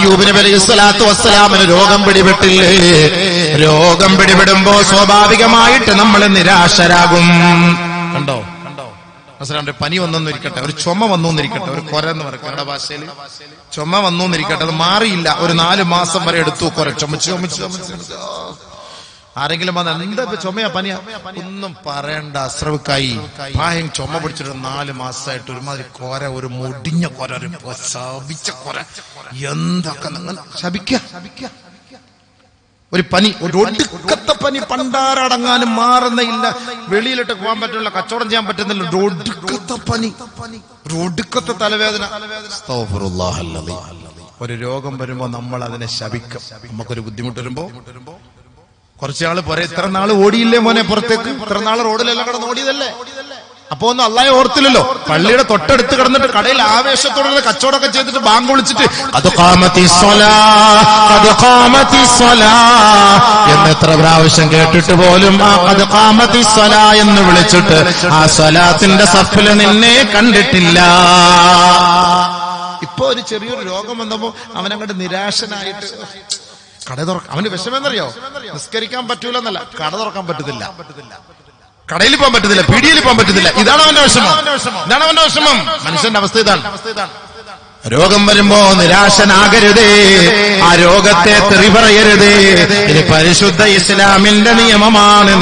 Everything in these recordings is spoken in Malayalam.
അയ്യൂബ് നബി അലൈഹിസ്സലാത്തു വസ്സലാമിന് രോഗം പിടിപെട്ടില്ലേ? രോഗം പിടിപെടുമ്പോ സ്വാഭാവികമായിട്ട് നമ്മൾ നിരാശരാകും. കണ്ടോ, ഒരു പനി വന്നിരിക്കട്ടെ, ഒരു ചുമ വന്നിരിക്കട്ടെ, ഒരു കൊര എന്ന് പറയും കന്നഡ ഭാഷയിൽ, ചുമ വന്നിരിക്കട്ടെ, അത് മാറിയില്ല, ഒരു 4 മാസം വരെ എടുത്തു കൊര, ചുമച്ച്. ആരെങ്കിലും വന്ന് എന്താ ചുമയാ പനിയാ, ഒന്നും പറയണ്ട, അസ്രവുക്കായി പ്രായം ചുമ പിടിച്ചിട്ട് 4 മാസമായിട്ട് ഒരുമാതിരി കൊര, ഒരു മുടിഞ്ഞ കൊര, ഒരു ശപിച്ച കൊര, എന്തൊക്കെ നിങ്ങൾ ശപിക്ക. ഒരു പനി, ഒരു ഒടുക്കത്തെ പനി, പണ്ടാരടങ്ങാനും മാറുന്നില്ല, വെളിയിലിട്ട് പോകാൻ പറ്റില്ല, കച്ചവടം ചെയ്യാൻ പറ്റുന്നില്ല, ഒടുക്കത്തെ പനി, ഒടുക്കത്തെ തലവേദന. ഒരു രോഗം വരുമ്പോ നമ്മൾ അതിനെ ശപിക്കും. നമുക്കൊരു ബുദ്ധിമുട്ട് വരുമ്പോ കുറച്ചാള് പോരെ, ഇത്ര നാള് ഓടിയില്ലേ മോനെ പുറത്തേക്ക്, ഇത്ര നാള് റോഡിലെല്ലാം കിടന്ന് ഓടിയതല്ലേ, അപ്പൊ ഒന്നും അള്ളാഹെ ഓർത്തില്ലല്ലോ. പള്ളിയുടെ തൊട്ടടുത്ത് കിടന്നിട്ട് കടയിൽ ആവേശത്തോടെ കച്ചവടമൊക്കെ ചെയ്തിട്ട് ബാങ്ക് വിളിച്ചിട്ട് എന്ന് എത്ര പ്രാവശ്യം കേട്ടിട്ട് പോലും ആ ഖദ് ഖാമത്തി സ്വലാ എന്ന് വിളിച്ചിട്ട് ആ സ്വലാത്തിന്റെ സഫില് നിന്നെ കണ്ടിട്ടില്ല. ഇപ്പൊ ഒരു ചെറിയൊരു രോഗം വന്നപ്പോ അവനങ്ങോട്ട് നിരാശനായിട്ട് കട തുറക്കാം. അവന് വിഷമെന്നറിയോ? നിസ്കരിക്കാൻ പറ്റൂലെന്നല്ല, കട തുറക്കാൻ പറ്റത്തില്ല, കടയിൽ പോകാൻ പറ്റത്തില്ല, പീടികയിൽ പോകാൻ പറ്റത്തില്ല. ഇതാണ് അവന്റെ വിഷമം, ഇതാണ് അവന്റെ വിഷമം. മനുഷ്യന്റെ അവസ്ഥ ഇതാണ്. രോഗം വരുമ്പോ നിരാശനാകരുതേ, ആ രോഗത്തെ തെറി പറയരുതേ. ഇത് പരിശുദ്ധ ഇസ്ലാമിന്റെ നിയമമാണ്.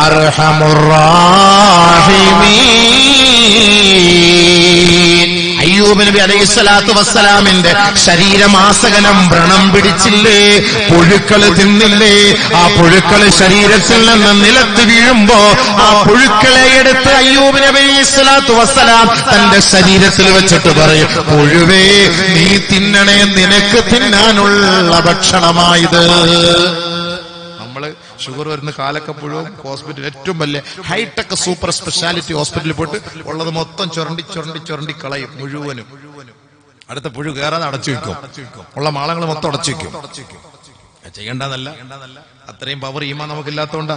അർഹമുർ റഹീമീൻ. അയ്യൂബ് നബി അലൈഹിസ്സലാത്തു വസ്സലാമിന്റെ ശരീരമാസകലം വ്രണം പിടിച്ചില്ലേ, പുഴുക്കള് തിന്നില്ലേ? ആ പുഴുക്കള് ശരീരത്തിൽ നിന്ന് നിലത്ത് വീഴുമ്പോ ആ പുഴുക്കളെ എടുത്ത് അയ്യൂബ് നബി അലൈഹിസ്സലാത്തു വസ്സലാം തന്റെ ശരീരത്തിൽ വെച്ചിട്ട് പറയും, പുഴുവേ നീ തിന്നണേ, നിനക്ക് തിന്നാനുള്ള ഭക്ഷണമായത്. ഷുഗർ വരുന്ന കാലൊക്കെ മുഴുവൻ ഹോസ്പിറ്റൽ, ഏറ്റവും വലിയ ഹൈടെക് സൂപ്പർ സ്പെഷ്യാലിറ്റി ഹോസ്പിറ്റലിൽ പോയിട്ട് ഉള്ളത് മൊത്തം ചുരണ്ടി കളയും മുഴുവനും. അടുത്ത പുഴു കയറാതെ അടച്ചു വെക്കും, ഉള്ള മാളങ്ങൾ മൊത്തം അടച്ചു വെക്കും. ചെയ്യേണ്ടതല്ല, അത്രയും പവർ ഈമാൻ നമുക്കില്ലാത്തോണ്ടാ.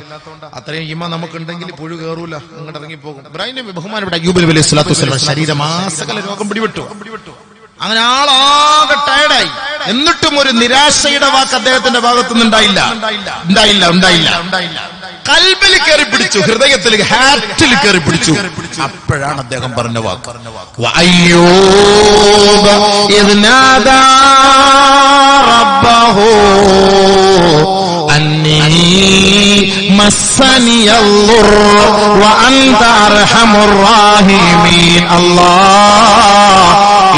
അത്രയും ഈമാൻ നമുക്കുണ്ടെങ്കിൽ പുഴു കയറൂല, അങ്ങോട്ട് ഇറങ്ങിപ്പോകും. ഇബ്രാഹിം ബഹുമാനപ്പെട്ട അയ്യൂബ് നബി അലൈഹിസ്സലാത്തു വസ്സലാം ശരീരമാസകല രോഗം പിടിപെട്ടു. അങ്ങനെ ആളാകെ ടയർഡായി. എന്നിട്ടും ഒരു നിരാശയുടെ വാക്ക് അദ്ദേഹത്തിന്റെ ഭാഗത്തുനിന്ന് ഉണ്ടായില്ല. കൽബിൽ കയറി പിടിച്ചു, ഹൃദയത്തിൽ, ഹാർട്ടിൽ കയറി പിടിച്ചു. അപ്പോഴാണ് അദ്ദേഹം പറഞ്ഞ വാക്ക്, വഅയ്യൂബ ഇദ് നാദാ റബ്ബഹു അന്നീ മസ്സനിയൽ-ളുർ വഅൻത അർഹമുർ റഹീമീൻ. അല്ലാഹ്,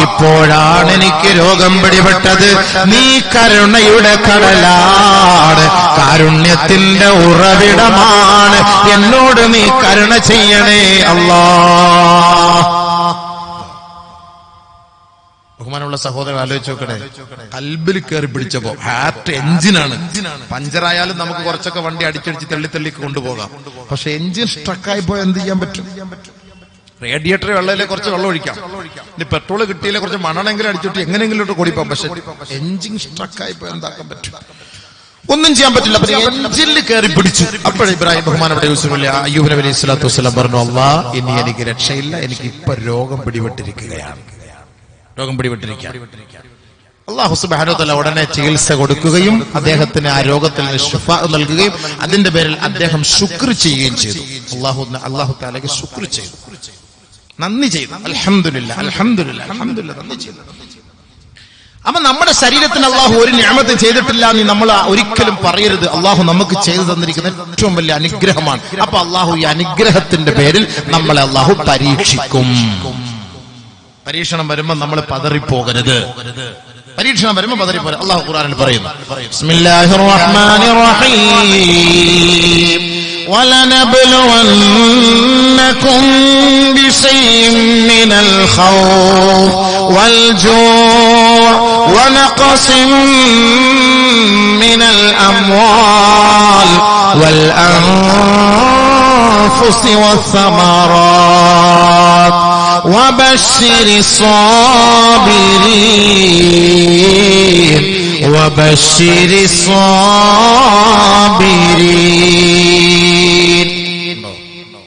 ഇപ്പോഴാണ് എനിക്ക് രോഗം പിടിപെട്ടത്, നീ കരുണയുടെ കടലാണ്, കാരുണ്യത്തിന്റെ ഉറവിടമാണ്, എന്നോട് നീ കരുണ ചെയ്യണേ അല്ലാഹ്. ബഹുമാനമുള്ള സഹോദരൻ ആലോചിച്ച് നോക്കണേ, കൽബിൽ കയറി പിടിച്ചപ്പോ ഹാർട്ട് എഞ്ചിനാണ്. പഞ്ചറായാലും നമുക്ക് കുറച്ചൊക്കെ വണ്ടി അടിച്ചടിച്ച് തള്ളി കൊണ്ടുപോകാം. പക്ഷെ എഞ്ചിൻ സ്ട്രക്കായി പോയാൽ എന്ത് ചെയ്യാൻ പറ്റും? റേഡിയേറ്റർ വെള്ളയിലെ കുറച്ച് വെള്ളം ഒഴിക്കാം, ഇനി പെട്രോൾ കിട്ടിയില്ലേ കുറച്ച് മണ്ണെങ്കിലും അടിച്ചിട്ട് എങ്ങനെയെങ്കിലും ഇട്ട് ഓടിപ്പാം. പക്ഷെ എഞ്ചിൻ സ്ട്രക്കായി പോയാൽ എന്താക്കാൻ പറ്റും? ഒന്നും ചെയ്യാൻ പറ്റില്ല. എഞ്ചിനിൽ കയറി പിടിച്ചു. അപ്പോഴേ ഇബ്രാഹിം ബഹുമാനപ്പെട്ട അയ്യൂബ് നബി അലൈഹിസ്സലാത്തു വസ്സലാം പറഞ്ഞു, അല്ലാഹ്, ഇനി എനിക്ക് രക്ഷയില്ല, എനിക്ക് ഇപ്പൊ രോഗം പിടിപെട്ടിരിക്കുകയാണ്. അല്ലാഹു സുബ്ഹാനഹു വ തആല ഉടനെ ചികിത്സ കൊടുക്കുകയും അദ്ദേഹത്തിന് ആ രോഗത്തിൽ നിന്ന് ശിഫാ നൽകുകയും അതിന്റെ പേരിൽ അദ്ദേഹം ശുക്ർ ചെയ്യുകയും ചെയ്തു. അല്ലാഹു തആലയ്ക്ക് ശുക്ർ ചെയ്തു, നന്ദി ചെയ്തു. അൽഹംദുലില്ലാഹ്, നന്ദി ചെയ്തു. അപ്പൊ നമ്മുടെ ശരീരത്തിന് അള്ളാഹു ഒരു നിഅമത്ത് ചെയ്തിട്ടില്ല എന്ന് നമ്മൾ ഒരിക്കലും പറയരുത്. അള്ളാഹു നമുക്ക് ചെയ്തു തന്നിരിക്കുന്ന ഏറ്റവും വലിയ അനുഗ്രഹമാണ്. അപ്പൊ അള്ളാഹു ഈ അനുഗ്രഹത്തിന്റെ പേരിൽ നമ്മളെ അള്ളാഹു പരീക്ഷിക്കും. പരീക്ഷണം വരുമ്പോ നമ്മൾ പതറിപ്പോകരുത്. പരീക്ഷണം വരുമ്പോ പതറിപ്പോകരുത്. അള്ളാഹു ഖുർആനിൽ പറയുന്നു, ബിസ്മില്ലാഹിർ റഹ്മാനിർ റഹീം, وَلَنَبْلُوَنَّكُمْ بِشَيْءٍ مِّنَ الْخَوْفِ وَالْجُوعِ وَنَقْصٍ مِّنَ الْأَمْوَالِ وَالْأَنفُسِ وَالثَّمَرَاتِ وَبَشِّرِ الصَّابِرِينَ വബശ്ശിരി സ്വാബിരീൻ.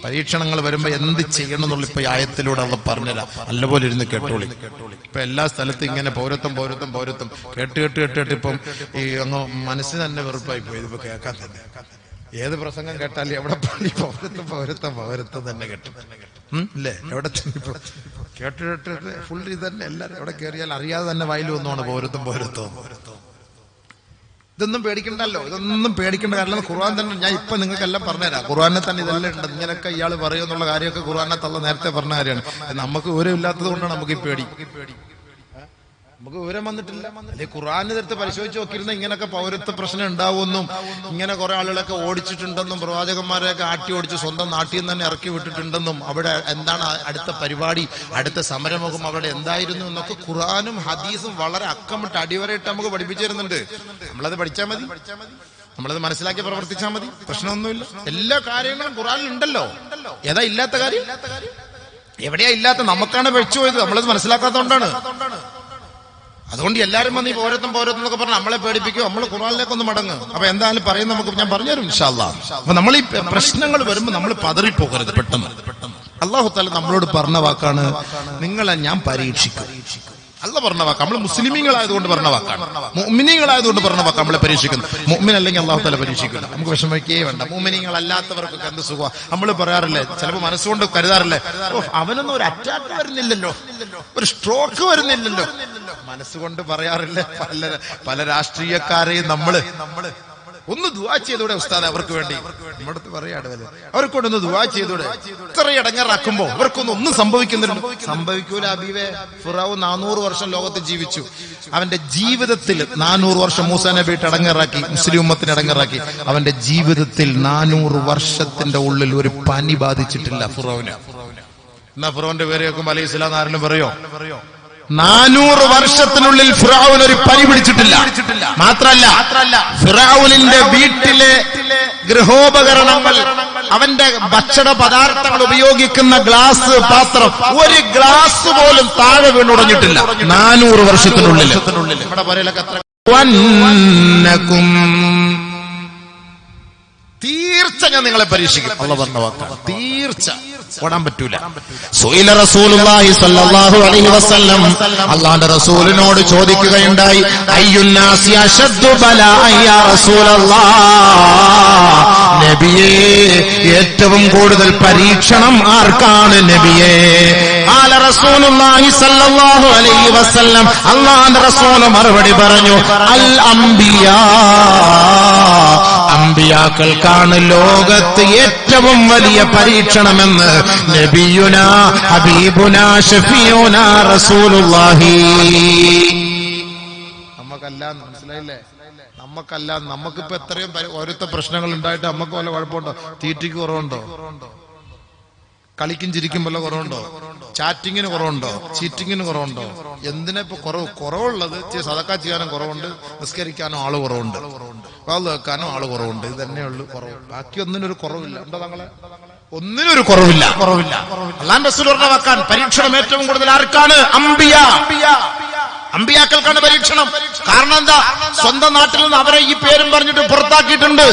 പരീക്ഷണങ്ങൾ വരുമ്പോ എന്ത് ചെയ്യണം എന്നുള്ള ഇപ്പൊ ആയത്തിലൂടെ അത് പറഞ്ഞുതരാം. നല്ലപോലെ ഇരുന്ന് കേട്ടോളി. ഇപ്പൊ എല്ലാ സ്ഥലത്തും ഇങ്ങനെ പൗരത്വം കേട്ട് ഇപ്പം ഈ അങ്ങ് മനസ്സിന് തന്നെ വെറുപ്പായി പോയി ഇതിപ്പോ കേൾക്കാൻ തന്നെ. ഏത് പ്രസംഗം കേട്ടാലും എവിടെ പള്ളി പൗരത്വം തന്നെ കേട്ടും അല്ലേ? എവിടെ കേട്ട് ഫുൾ ഇത് തന്നെ. എല്ലാരും എവിടെ കയറിയാൽ അറിയാതെ തന്നെ വായിൽ ഒന്നുമാണ് പൗരത്വം. ഇതൊന്നും പേടിക്കണ്ടല്ലോ, ഇതൊന്നും പേടിക്കേണ്ട കാരണം ഖുർആൻ തന്നെ. ഞാൻ ഇപ്പൊ നിങ്ങൾക്കെല്ലാം പറഞ്ഞുതരാം. ഖുർആനെ തന്നെ ഇതെല്ലാം ഉണ്ട്. ഇങ്ങനെയൊക്കെ ഇയാൾ പറയുമെന്നുള്ള കാര്യമൊക്കെ ഖുർആനത്തുള്ള നേരത്തെ പറഞ്ഞ കാര്യമാണ്. നമുക്ക് വിവരമില്ലാത്തത് കൊണ്ടാണ് നമുക്ക് ഈ പേടി. നമുക്ക് വിവരം വന്നിട്ടില്ല. അല്ലെ ഖുർആനെ നേരത്തെ പരിശോധിച്ച് നോക്കിയിരുന്ന ഇങ്ങനെയൊക്കെ പൗരത്വ പ്രശ്നം ഉണ്ടാവുമെന്നും ഇങ്ങനെ കുറെ ആളുകളൊക്കെ ഓടിച്ചിട്ടുണ്ടെന്നും പ്രവാചകന്മാരെയൊക്കെ ആട്ടി ഓടിച്ച് സ്വന്തം നാട്ടിൽ നിന്ന് തന്നെ ഇറക്കി വിട്ടിട്ടുണ്ടെന്നും അവിടെ എന്താണ് അടുത്ത പരിപാടി, അടുത്ത സമരമുഖം അവിടെ എന്തായിരുന്നു എന്നൊക്കെ ഖുർആനും ഹദീസും വളരെ അക്കമിട്ട് അടിവരയിട്ട് നമുക്ക് പഠിപ്പിച്ചു തരുന്നുണ്ട്. നമ്മളത് പഠിച്ചാൽ മതി, നമ്മളത് മനസ്സിലാക്കി പ്രവർത്തിച്ചാൽ മതി, പ്രശ്നമൊന്നുമില്ല. എല്ലാ കാര്യങ്ങളും ഖുർആനിൽ ഉണ്ടല്ലോ. ഏതാ ഇല്ലാത്ത കാര്യം? എവിടെയാ ഇല്ലാത്ത? നമുക്കാണ് വെച്ചുപോയത്, നമ്മളത് മനസ്സിലാക്കാത്തതുകൊണ്ടാണ്. അതുകൊണ്ട് എല്ലാവരും വന്ന് ഈ പൗരത്വം എന്നൊക്കെ പറഞ്ഞ് നമ്മളെ പേടിപ്പിക്കും. നമ്മൾ ഖുർആനിലേക്കൊന്ന് മടങ്ങും. അപ്പൊ എന്തായാലും പറയും, നമുക്ക് ഞാൻ പറഞ്ഞുതരും ഇൻഷാ അല്ലാഹ്. അപ്പൊ നമ്മൾ ഈ പ്രശ്നങ്ങൾ വരുമ്പോൾ നമ്മൾ പതറിപ്പോകരുത് പെട്ടെന്ന്. അല്ലാഹു തആല നമ്മളോട് പറഞ്ഞ വാക്കാണ്, നിങ്ങളെ ഞാൻ പരീക്ഷിക്കും. അല്ല പറഞ്ഞ വാക്ക്. നമ്മൾ മുസ്ലിമീങ്ങളായതുകൊണ്ട് പറഞ്ഞ വാക്കാണ്, മുഅ്മിനീങ്ങളായതുകൊണ്ട് പറഞ്ഞ വാക്ക്. നമ്മളെ പരീക്ഷിക്കുന്നു. മുഅ്മിൻ അല്ലെങ്കിൽ അല്ലാഹു തആല പരീക്ഷിക്കില്ല. നമുക്ക് വിഷമിക്കേ വേണ്ട. മുഅ്മിനീങ്ങളല്ലാത്തവർക്കൊക്കെ എന്ത് സുഖം. നമ്മൾ പറയാറില്ലേ, ചിലപ്പോൾ മനസ്സുകൊണ്ട് കരുതാറില്ലേ, അവനൊന്നും ഒരു അറ്റാക്ക് വരുന്നില്ലല്ലോ, ഒരു സ്ട്രോക്ക് വരുന്നില്ലല്ലോ. മനസ്സുകൊണ്ട് പറയാറില്ല. പല രാഷ്ട്രീയക്കാരെയും നമ്മള് ഒന്ന് ദുആ ചെയ്തൂടെ ഉസ്താദ് അവർക്ക് വേണ്ടി? നമ്മടുത്ത് പറയാട് വല്ല അവർക്കൊണ്ടൊന്ന് ദുആ ചെയ്തൂടെ? ഇത്ര ഇടങ്ങേറാക്കുമ്പോ അവർക്കൊന്നും സംഭവിക്കുന്നില്ല. സംഭവിക്കൂല ഹബീബേ. ഫിറഔൻ 400 വർഷം ലോകത്ത് ജീവിച്ചു. അവന്റെ ജീവിതത്തിൽ 400 വർഷം മൂസാ നബിയെ ഇടങ്ങേറാക്കി, മുസ്ലിം ഉമ്മത്തിനെ ഇടങ്ങേറാക്കി. അവന്റെ ജീവിതത്തിൽ 400 വർഷത്തിന്റെ ഉള്ളിൽ ഒരു പനി ബാധിച്ചിട്ടില്ല ഫിറഔന്. എന്നാ ഫിറഔന്റെ പേര് കേൾക്കുമ്പോ അലൈഹി സ്വലാം ആരെങ്കിലും പറയോ? 400 വർഷത്തിനുള്ളിൽ ഫിറഔൻ ഒരു പനി പിടിച്ചിട്ടില്ല. മാത്രല്ല ഫിറഔനിന്റെ വീട്ടിലെ ഗൃഹോപകരണങ്ങൾ, അവന്റെ ഭക്ഷണ പദാർത്ഥങ്ങൾ ഉപയോഗിക്കുന്ന ഗ്ലാസ് പാത്രം, ഒരു ഗ്ലാസ് പോലും താഴെ വീണുടഞ്ഞിട്ടില്ല 400 വർഷത്തിനുള്ളിൽ. നമ്മുടെ പറയലൊക്കെ തീർച്ച ഞാൻ നിങ്ങളെ പരീക്ഷിക്കും. അല്ലാഹു പറഞ്ഞ വാക്കാണ്, തീർച്ച. ഓടാൻ പറ്റൂല. സുഇല റസൂലുള്ളാഹി സ്വല്ലല്ലാഹു അലൈഹി വസല്ലം, അല്ലാഹുവിന്റെ റസൂലിനോട് ചോദിക്കുകയുണ്ടായി, അയ്യുന്നാസി അശദ്ദു ബലാഅൻ യാ റസൂലല്ലാഹ്, നബിയേ ഏറ്റവും കൂടുതൽ പരീക്ഷണം ആർക്കാണ് നബിയേ? ഖാല റസൂലുള്ളാഹി സ്വല്ലല്ലാഹു അലൈഹി വസല്ലം, അല്ലാഹുവിന്റെ റസൂൽ മറുപടി പറഞ്ഞു, അൽ അംബിയാ, അമ്പിയാക്കൾക്കാണ് ലോകത്ത് ഏറ്റവും വലിയ പരീക്ഷണമെന്ന് നബിയുനാ ഹബീബുനാ ഷഫീഉനാ റസൂലുള്ളാഹി. നമുക്കല്ല, മനസ്സിലായില്ലേ? നമുക്കല്ല. നമുക്കിപ്പോ എത്രയും ഓരോരുത്തർ പ്രശ്നങ്ങൾ ഉണ്ടായിട്ട് നമുക്ക് വല്ല കുഴപ്പമുണ്ടോ? തീറ്റയ്ക്ക് കുറവുണ്ടോ? കളിക്കും ചിരിക്കും വല്ല കുറവുണ്ടോ? ചാറ്റിങ്ങിന് കുറവുണ്ടോ? ചീറ്റിങ്ങിന് കുറവുണ്ടോ? എന്തിനാ ഇപ്പൊ കുറവുള്ളത്? സദക്ക ചെയ്യാനും കുറവുണ്ട്, നിസ്കരിക്കാനും ആള് കുറവുണ്ട്, വാള് വെക്കാനും ആള് കുറവുണ്ട്. ഇത് തന്നെയുള്ളൂ കുറവ്. ബാക്കി ഒന്നിനൊരു കുറവില്ല. എന്താ തങ്ങളെ? ഒന്നിനൊരു കുറവില്ല. അല്ലാഹുവിന്റെ റസൂൽ പറഞ്ഞ വാക്കാണ്, പരീക്ഷണം ഏറ്റവും കൂടുതൽ ആർക്കാണ്? അമ്പിയാക്കൾക്കാണ് പരീക്ഷണം. കാരണം എന്താ? സ്വന്തം നാട്ടിൽ നിന്ന് അവരെ ഈ പേരും പറഞ്ഞിട്ട് പുറത്താക്കിയിട്ടുണ്ട്,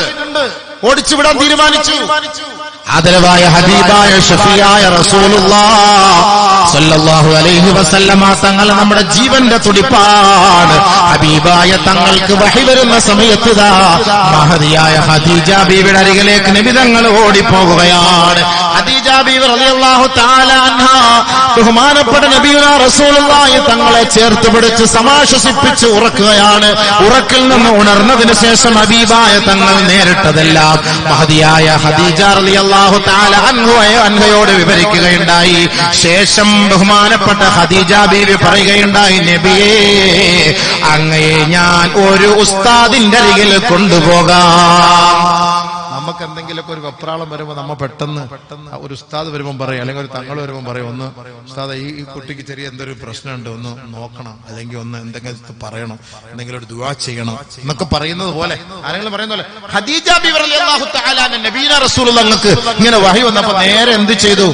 ഓടിച്ചുവിടാൻ തീരുമാനിച്ചു. ആദരവായ ഹബീബായ ഷഫീയായ റസൂലുള്ളാഹ് സ്വല്ലല്ലാഹു അലൈഹി വസല്ലമ തങ്ങൾ നമ്മുടെ ജീവന്റെ തുടിപ്പാണ്. ഹബീബായ തങ്ങൾക്ക് വഹി വരുന്ന സമയത്ത് മഹദിയായ ഖദീജ ബീവിയുടെ അരികിലേക്ക് നബി തങ്ങൾ ഓടിപ്പോകുകയാണ്. ഖദീജ ബീവി റളിയല്ലാഹു തആല അൻഹാ ബഹുമാനപ്പെട്ട നബിയുനാ റസൂലുള്ളാഹി തങ്ങളെ ചേർത്ത് പിടിച്ച് സമാശ്വസിപ്പിച്ച് ഉറക്കുകയാണ്. ഉറക്കിൽ നിന്ന് ഉണർന്നതിന് ശേഷം ഹബീബായ തങ്ങൾ നേരിട്ടതെല്ലാം മഹദിയായ ഖദീജ റളിയല്ലാഹു തആല അൻഹയോട് വിവരിക്കുകയുണ്ടായി. ശേഷം ബഹുമാനപ്പെട്ട ഖദീജ ബീവി പറയുകയുണ്ടായി, നബിയേ അങ്ങയെ ഞാൻ ഒരു ഉസ്താദിന്റെ അരികിൽ കൊണ്ടുപോകാം. നമുക്ക് എന്തെങ്കിലുമൊക്കെ ഒരു വെപ്രാളം വരുമ്പോൾ നമ്മ പെട്ടെന്ന് ഒരു ഉസ്താദ് വരുമ്പോൾ പറയും, അല്ലെങ്കിൽ ഒരു തങ്ങൾ വരുമ്പോൾ പറയും, ഒന്ന് ഉസ്താദ് ഈ കുട്ടിക്ക് ചെറിയ എന്തൊരു പ്രശ്നമുണ്ട്, ഒന്ന് നോക്കണം, അല്ലെങ്കിൽ ഒന്ന് എന്തെങ്കിലും പറയണം, എന്തെങ്കിലും ഒരു ദുആ ചെയ്യണം എന്നൊക്കെ പറയുന്നത് പോലെ, ആരെങ്കിലും പറയുന്ന പോലെ ഖദീജ ബിബി റളിയല്ലാഹു തആല നബിയുനാ റസൂലുള്ളാഹി ഇങ്ങനെ വഹി വന്നപ്പോൾ നേരെ എന്ത് ചെയ്തു?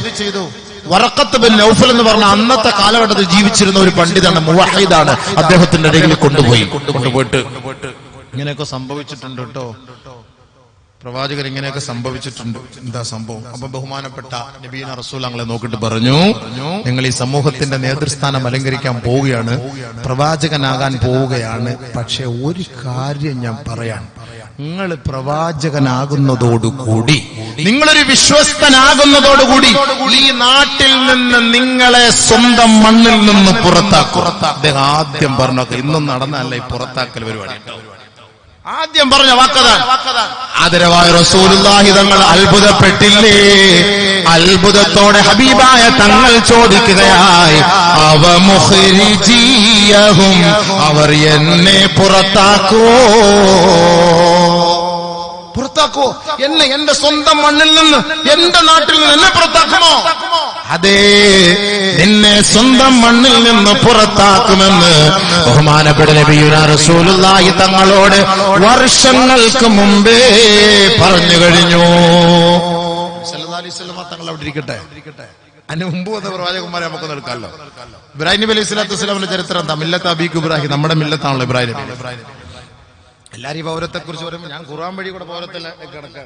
വറഖത്ത് ബിൻ നൗഫൽ എന്ന് പറഞ്ഞ അന്നത്തെ കാലഘട്ടത്തിൽ ജീവിച്ചിരുന്ന ഒരു പണ്ഡിതാണ്, മുവഹിദാണ്. അദ്ദേഹത്തിന്റെ ഇടയിൽ കൊണ്ടുപോയിട്ട് ഇങ്ങനെയൊക്കെ സംഭവിച്ചിട്ടുണ്ട് കേട്ടോ, പ്രവാചകർ ഇങ്ങനെയൊക്കെ സംഭവിച്ചിട്ടുണ്ട്. എന്താ സംഭവം? അപ്പൊ ബഹുമാനപ്പെട്ട നബീന റസൂൽ ഞങ്ങളെ നോക്കിയിട്ട് പറഞ്ഞു, നിങ്ങൾ ഈ സമൂഹത്തിന്റെ നേതൃസ്ഥാനം അലങ്കരിക്കാൻ പോവുകയാണ്, പ്രവാചകനാകാൻ പോവുകയാണ്. പക്ഷെ ഒരു കാര്യം ഞാൻ പറയാൻ, നിങ്ങൾ പ്രവാചകനാകുന്നതോടുകൂടി, നിങ്ങളൊരു വിശ്വസ്തനാകുന്നതോടുകൂടി ഈ നാട്ടിൽ നിന്ന് നിങ്ങളെ സ്വന്തം മണ്ണിൽ നിന്ന് പുറത്താക്കും. അദ്ദേഹം ആദ്യം പറഞ്ഞൊക്കെ ഇന്നും നടന്നല്ല ഈ പുറത്താക്കൽ പരിപാടി. ആദ്യം പറഞ്ഞ വാക്കതാണ്. ആദരവായ റസൂലുള്ളാഹി തങ്ങൾ അത്ഭുതപ്പെട്ടില്ലേ? അത്ഭുതത്തോടെ ഹബീബായ തങ്ങൾ ചോദിക്കുകയായി, അവ മുഖ്രിജിയഹും, അവർ എന്നെ പുറത്താക്കുവോ? എന്നെ, എന്റെ സ്വന്തം മണ്ണിൽ നിന്ന്, എന്റെ നാട്ടിൽ നിന്ന് എന്നെ പുറത്താക്കുമോ? അതെ, നിന്നെ സ്വന്തം മണ്ണിൽ നിന്ന് പുറത്താക്കുമെന്ന് ബഹുമാനപ്പെട്ട നബിയുനാ റസൂലുള്ളാഹി തങ്ങളോട് വർഷങ്ങൾക്ക് മുമ്പേ പറഞ്ഞു കഴിഞ്ഞു. സല്ലല്ലാഹു അലൈഹി വസല്ലം തങ്ങൾ അവിടെ ഇരിക്കട്ടെ. അതിന് മുമ്പ് വന്ന പ്രവാചകന്മാരെ നമുക്ക് എടുക്കാമല്ലോ. ഇബ്രാഹിം നബി അലൈഹി സ്വലാത്തു വസ്സലാമിന്റെ ചരിത്രം എന്താ? മില്ലത്ത് അബീക്ക് ഇബ്രാഹിം, നമ്മുടെ മില്ലത്താണല്ലോ ഇബ്രാഹിം നബി. എല്ലാരും ഈ പൗരത്തെ കുറിച്ച് പറയുമ്പോൾ ഞാൻ ഖുർആൻ വഴി കൂടെ പൗരത്തിൽ കിടക്കാൻ,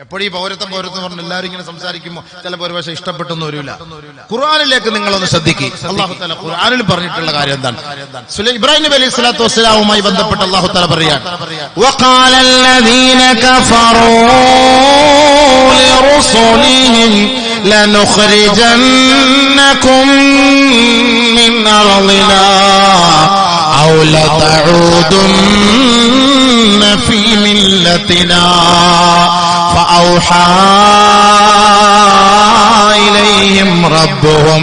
എപ്പോഴും ഈ പൗരത്വം പറഞ്ഞ് എല്ലാവരും ഇങ്ങനെ സംസാരിക്കുമ്പോൾ ചിലപ്പോൾ ഒരു പക്ഷേ ഇഷ്ടപ്പെട്ടൊന്നും വരില്ല. ഖുർആനിലേക്ക് നിങ്ങളൊന്ന് ശ്രദ്ധിക്കുക. അല്ലാഹു തആല ഖുർആനിൽ പറഞ്ഞിട്ടുള്ള കാര്യം എന്താണ്? ഇബ്രാഹിം നബി അലൈഹി സ്വലാത്തു വസ്സലാമുമായി ബന്ധപ്പെട്ട് അല്ലാഹു തആല പറയാൻ, വഖാലല്ലദീന കഫറൂ ലിറുസുലിഹിം ലനുഖ്രിജന്നകും മിൻ അർളിനാ ഔ ലതഊദുന്ന ഫീ മില്ലത്തിനാ ഫഔഹാ ഇലൈഹിം റബ്ബുഹും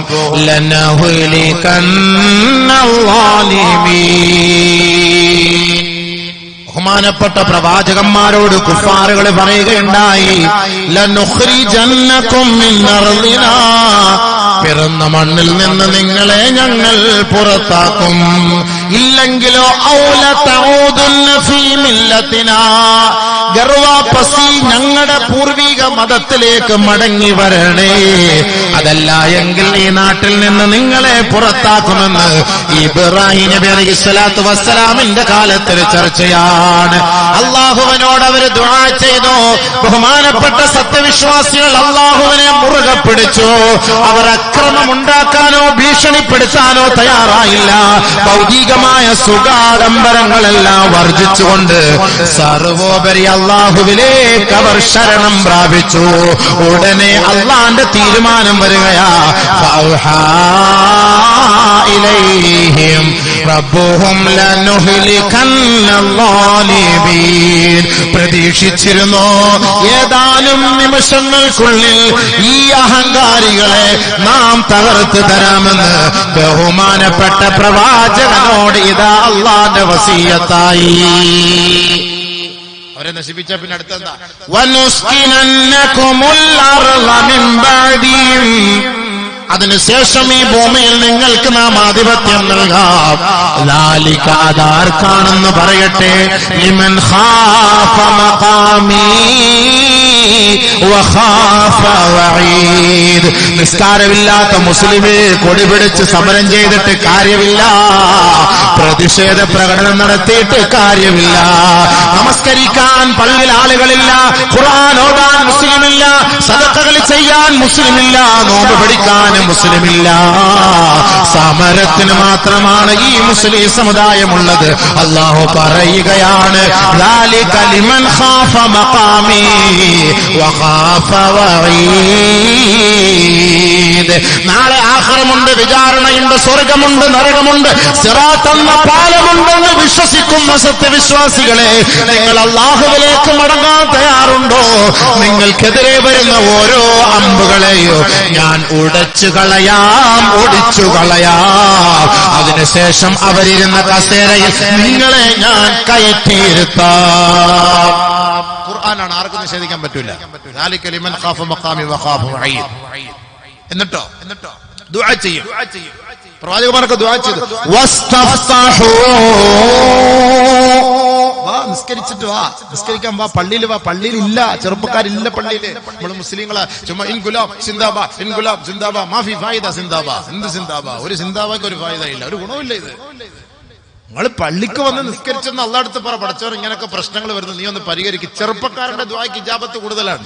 ലനഹ്ലികന്നൽ-ളാലിമീൻ. ബഹുമാനപ്പെട്ട പ്രവാചകന്മാരോട് കുഫാറുകൾ പറയുകയുണ്ടായി, ലനുഖ്രിജന്നകും മിൻ അർളിനാ, പിറന്ന മണ്ണിൽ നിന്ന് നിങ്ങളെ ഞങ്ങൾ പുറത്താക്കും. ഇല്ലെങ്കിലോ ഔ ലതഊദുന്ന ഫീ മില്ലത്തിനാ, ഗർവാപസി ഞങ്ങളുടെ പൂർവിക മതത്തിലേക്ക് മടങ്ങി വരണേ, അതല്ല എങ്കിൽ ഈ നാട്ടിൽ നിന്ന് നിങ്ങളെ പുറത്താക്കുമെന്ന് ഇബ്രാഹിം നബി അലൈഹി സ്വലാത്തു വസ്സലാമിന്റെ കാലത്തിൽ ചർച്ചയാണ്. അള്ളാഹുവിനോട് അവർ ദുആ ചെയ്തു. ബഹുമാനപ്പെട്ട സത്യവിശ്വാസികൾ അള്ളാഹുവിനെ മുറുകെ പിടിച്ചു. അവർ അക്രമമുണ്ടാക്കാനോ ഭീഷണിപ്പെടുത്താനോ തയ്യാറായില്ല. ഭൗതികമായ സുഖാഡംബരങ്ങളെല്ലാം വർജിച്ചുകൊണ്ട് സർവോപരി അള്ളാഹുവിലേക്ക് അവർ ശരണം പ്രാപിച്ചു. ഉടനെ അള്ളാന്റെ തീരുമാനം വരികയാ, ഫൗഹാ ഇലൈഹിം റബ്ബുഹും ലനുഹ്ലികന്നൽ-ളാലിമീൻ. പ്രതീക്ഷിച്ചിരുന്നു ഏതാനും നിമിഷങ്ങൾക്കുള്ളിൽ ഈ അഹങ്കാരികളെ നാം തകർത്ത് തരാമെന്ന് ബഹുമാനപ്പെട്ട പ്രവാചകനോട് ഇതാ അള്ളാന്റെ വസിയത്തായി. അവരെ നശിപ്പിച്ച പിന്നെ അടുത്തെന്താ? വനുസ്കിനന്നകുമുൽ അർള മിൻ ബഅദിഹിം, അതിനുശേഷം ഈ ഭൂമിയിൽ നിങ്ങൾക്ക് നാം ആധിപത്യം നൽകാം. ലാലിക, അതാർക്കാണെന്ന് പറയട്ടെ, ലിമൻ ഖാഫ മഖാമി വഖാഫ വഈദ്. നിസ്കാരമില്ലാത്ത മുസ്ലിമേ കൊടിപിടിച്ച് സമരം ചെയ്തിട്ട് കാര്യമില്ല, പ്രതിഷേധ പ്രകടനം നടത്തിയിട്ട് കാര്യമില്ല, നമസ്കരിക്കാൻ പള്ളിയിൽ ആളുകളില്ല, ഖുർആൻ ഓതാൻ മുസ്ലിമില്ല, സദഖകൾ ചെയ്യാൻ മുസ്ലിമില്ല, നോമ്പ് പിടിക്കാൻ മുസ്ലിമില്ല. സമരത്തിന് മാത്രമാണ് ഈ മുസ്ലിം സമുദായമുള്ളത്. അല്ലാഹു പറയുകയാണ്, ذَلِكَ لِمَنْ خَافَ مَقَامِي وَخَافَ وَعِيدِ. നാളെ ആഖിറമുണ്ട്, വിചാരണയുണ്ട്, സ്വർഗമുണ്ട്, നരകമുണ്ട്, സിറാത്ത് എന്ന പാലമുണ്ടെന്ന് വിശ്വസിക്കുന്ന സത്യവിശ്വാസികളെ, നിങ്ങൾ അല്ലാഹുവിലേക്ക് മടങ്ങാൻ തയ്യാറുണ്ടോ? നിങ്ങൾക്കെതിരെ വരുന്ന ഓരോ അമ്പുകളെയോ ഞാൻ ഒടിച്ചു കളയാം. അതിനുശേഷം അവരിരുന്ന കസേരയിൽ നിങ്ങളെ ഞാൻ കയറ്റിയിരുത്താം. ഖുർആനാണ്, ആർക്കും നിഷേധിക്കാൻ പറ്റൂല. ذَلِكَ لِمَنْ خَافَ مَقَامِي وَخَافَ وَعِيدِ. എന്നിട്ടോ ദുആ ചെയ്യും. പ്രവാചകന്മാർക്ക് ദുആ ചെയ്തു. വസ്തഫ്തഹൂ, വാ നിസ്കരിച്ചിട്ട് വാ, നിസ്കരിക്കാൻ വാ, പള്ളിയിൽ വാ. പള്ളിയിലില്ല, ചെറുപ്പക്കാരില്ല പള്ളിയില്. നമ്മള് മുസ്ലിങ്ങള് ചുമ്മാ ഇൻകുലാബ് സിന്ദാബാ, ഇൻകുലാബ് സിന്ദാബാ, മാഫി ഫായിദ സിന്ദാബാ. എന്ത് സിന്ദാബാ? ഒരു സിന്ദാബാക്ക് ഒരു ഫായിദ ഇല്ല, ഒരു ഗുണമില്ല ഇത്. നിങ്ങൾ പള്ളിക്ക് വന്ന് നിസ്കരിച്ചെന്ന് അള്ളാഹ് അടുത്ത് പറ, പഠിച്ചവർ ഇങ്ങനൊക്കെ പ്രശ്നങ്ങൾ വരുന്നു, നീ ഒന്ന് പരിഹരിക്കും. ചെറുപ്പക്കാരന്റെ ദുആക്ക് ഇജാബത്ത് കൂടുതലാണ്.